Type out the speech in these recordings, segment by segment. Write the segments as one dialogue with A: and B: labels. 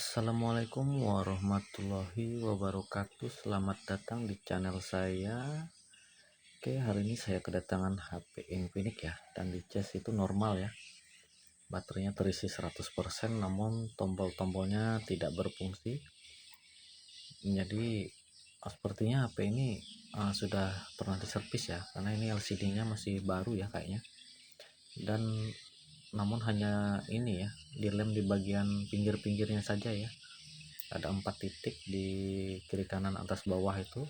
A: Assalamualaikum warahmatullahi wabarakatuh. Selamat datang di channel saya. Oke, hari ini saya kedatangan HP Infinix ya, dan di cas itu normal ya. Baterainya terisi 100%, namun tombol-tombolnya tidak berfungsi. Jadi sepertinya HP ini sudah pernah diservis ya, karena ini LCD-nya masih baru ya kayaknya. Dan namun hanya ini ya, dilem di bagian pinggir-pinggirnya saja ya. Ada 4 titik di kiri kanan atas bawah itu.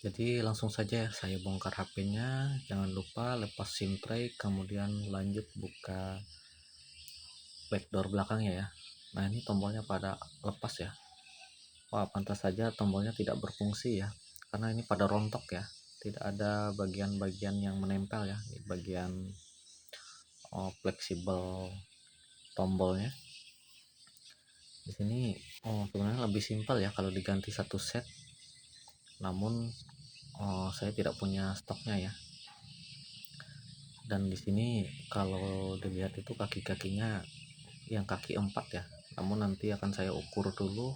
A: Jadi langsung saja saya bongkar HP-nya. Jangan lupa lepas SIM tray, kemudian lanjut buka backdoor belakangnya ya. Nah, ini tombolnya pada lepas ya. Wah, pantas saja tombolnya tidak berfungsi ya, karena ini pada rontok ya. Tidak ada bagian-bagian yang menempel ya di bagian fleksibel tombolnya. Di sini sebenarnya lebih simpel ya kalau diganti satu set, namun saya tidak punya stoknya ya. Dan di sini kalau dilihat itu kaki-kakinya yang kaki 4 ya, namun nanti akan saya ukur dulu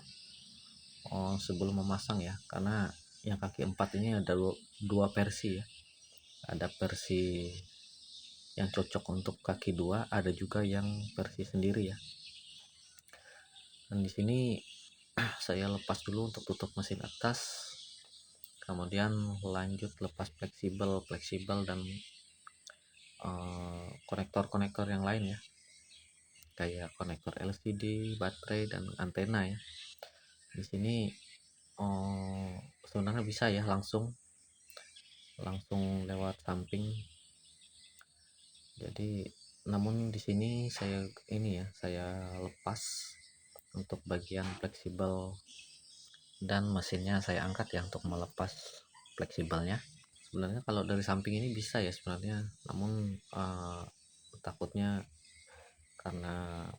A: sebelum memasang ya, karena yang kaki 4 ini ada dua versi ya. Ada versi yang cocok untuk kaki 2, ada juga yang versi sendiri ya. Dan di sini saya lepas dulu untuk tutup mesin atas, kemudian lanjut lepas fleksibel dan konektor-konektor yang lain ya, kayak konektor LCD, baterai, dan antena ya. Di sini sebenarnya bisa ya langsung lewat samping. Jadi namun di sini saya lepas untuk bagian fleksibel, dan mesinnya saya angkat ya untuk melepas fleksibelnya. Sebenarnya kalau dari samping ini bisa ya sebenarnya, namun takutnya karena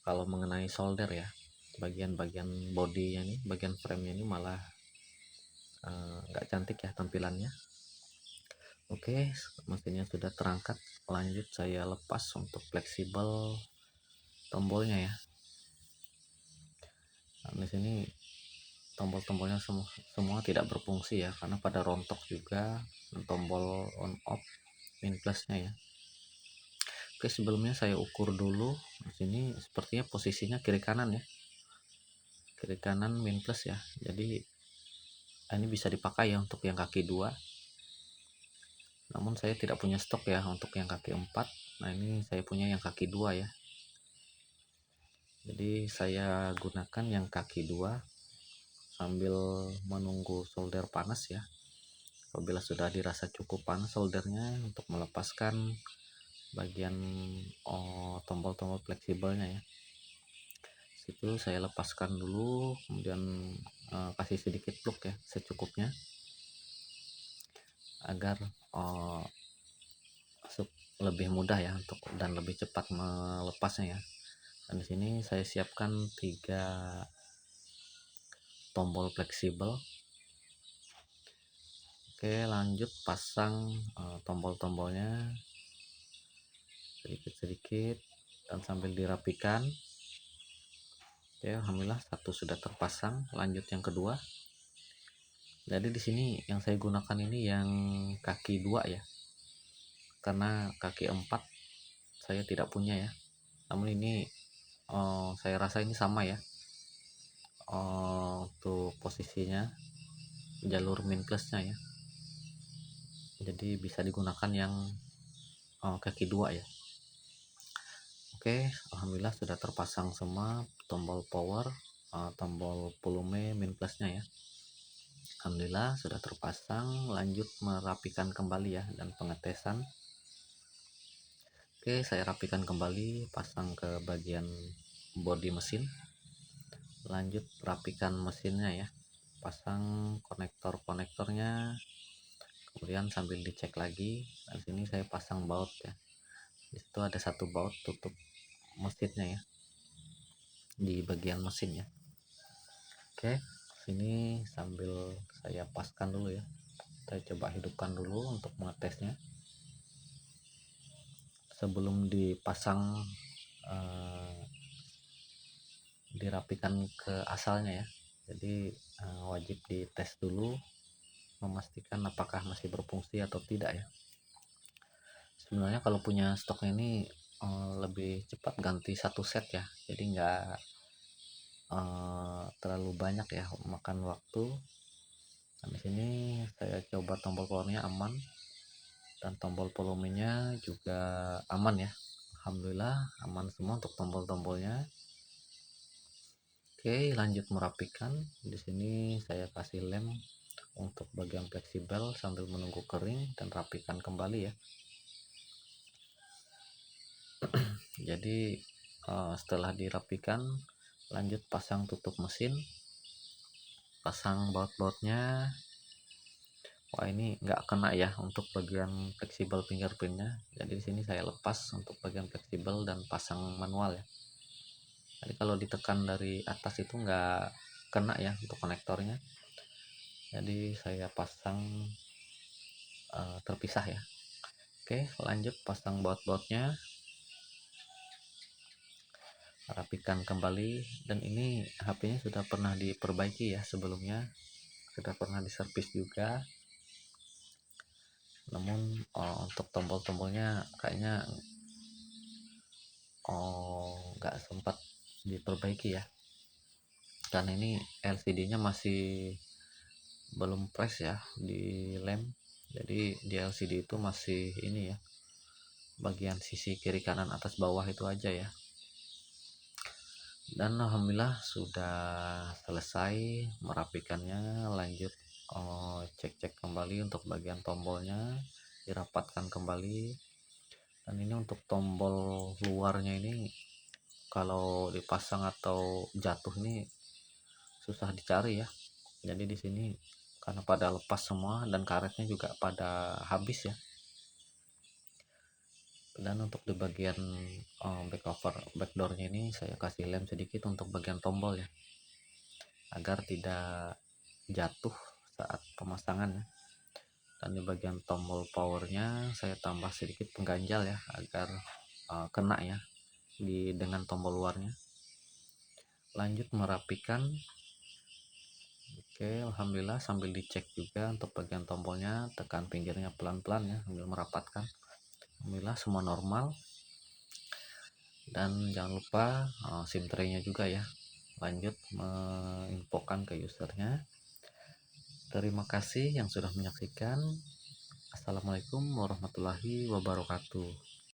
A: kalau mengenai solder ya, bagian-bagian bodinya ini, bagian frame-nya ini malah nggak cantik ya tampilannya. Oke, mesinnya sudah terangkat, lanjut saya lepas untuk fleksibel tombolnya ya. Nah, di sini tombol-tombolnya semua tidak berfungsi ya, karena pada rontok juga. Tombol on off min plusnya ya. Oke, sebelumnya saya ukur dulu. Di sini sepertinya posisinya kiri kanan ya, kiri kanan min plus ya. Jadi ini bisa dipakai ya untuk yang kaki 2, namun saya tidak punya stok ya untuk yang kaki 4. Nah, ini saya punya yang kaki 2 ya, jadi saya gunakan yang kaki 2 sambil menunggu solder panas ya. Apabila sudah dirasa cukup panas soldernya, untuk melepaskan bagian tombol-tombol fleksibelnya ya, situ saya lepaskan dulu, kemudian kasih sedikit plug ya secukupnya, agar lebih mudah ya untuk dan lebih cepat melepasnya ya. Dan di sini saya siapkan 3 tombol fleksibel. Oke, lanjut pasang tombol-tombolnya sedikit-sedikit dan sambil dirapikan. Oke, alhamdulillah satu sudah terpasang. Lanjut yang kedua. Jadi di sini yang saya gunakan ini yang kaki 2 ya, karena kaki 4 saya tidak punya ya. Namun ini saya rasa ini sama ya untuk posisinya, jalur min plusnya ya. Jadi bisa digunakan yang kaki 2 ya. Oke, alhamdulillah sudah terpasang semua tombol power, tombol volume min plusnya ya. Alhamdulillah sudah terpasang. Lanjut merapikan kembali ya dan pengetesan. Oke, saya rapikan kembali, pasang ke bagian bodi mesin. Lanjut rapikan mesinnya ya, pasang konektor-konektornya, kemudian sambil dicek lagi. Dan sini saya pasang baut ya. Di situ ada satu baut tutup mesinnya ya, di bagian mesin ya. Oke, sini sambil saya paskan dulu ya. Saya coba hidupkan dulu untuk mengetesnya sebelum dipasang dirapikan ke asalnya ya. Jadi wajib dites dulu, memastikan apakah masih berfungsi atau tidak ya. Sebenarnya kalau punya stok ini lebih cepat ganti satu set ya, jadi nggak terlalu banyak ya makan waktu. Nah, di sini saya coba tombol powernya aman dan tombol volumenya juga aman ya. Alhamdulillah aman semua untuk tombol-tombolnya. Oke, lanjut merapikan. Di sini saya kasih lem untuk bagian fleksibel sambil menunggu kering dan rapikan kembali ya. Jadi setelah dirapikan, lanjut pasang tutup mesin, pasang baut-bautnya. Wah, ini nggak kena ya untuk bagian fleksibel fingerprintnya. Jadi di sini saya lepas untuk bagian fleksibel dan pasang manual ya. Jadi kalau ditekan dari atas itu nggak kena ya untuk konektornya. Jadi saya pasang terpisah ya. Oke, lanjut pasang baut-bautnya, rapikan kembali. Dan ini HP-nya sudah pernah diperbaiki ya sebelumnya, sudah pernah diservis juga. Namun untuk tombol-tombolnya kayaknya nggak sempat diperbaiki ya, karena ini LCD-nya masih belum fresh ya di lem. Jadi di LCD itu masih ini ya, bagian sisi kiri kanan atas bawah itu aja ya. Dan alhamdulillah sudah selesai merapikannya. Lanjut cek-cek kembali untuk bagian tombolnya, dirapatkan kembali. Dan ini untuk tombol luarnya ini kalau dipasang atau jatuh ini susah dicari ya. Jadi di sini karena pada lepas semua dan karetnya juga pada habis ya. Dan untuk di bagian backdoornya ini saya kasih lem sedikit untuk bagian tombol ya, agar tidak jatuh saat pemasangan ya. Dan di bagian tombol powernya saya tambah sedikit pengganjal ya, agar kena ya dengan tombol luarnya. Lanjut merapikan. Oke, alhamdulillah sambil dicek juga untuk bagian tombolnya, tekan pinggirnya pelan-pelan ya sambil merapatkan. Alhamdulillah semua normal. Dan jangan lupa SIM tray-nya juga ya. Lanjut menginfokan ke usernya. Terima kasih yang sudah menyaksikan. Assalamualaikum warahmatullahi wabarakatuh.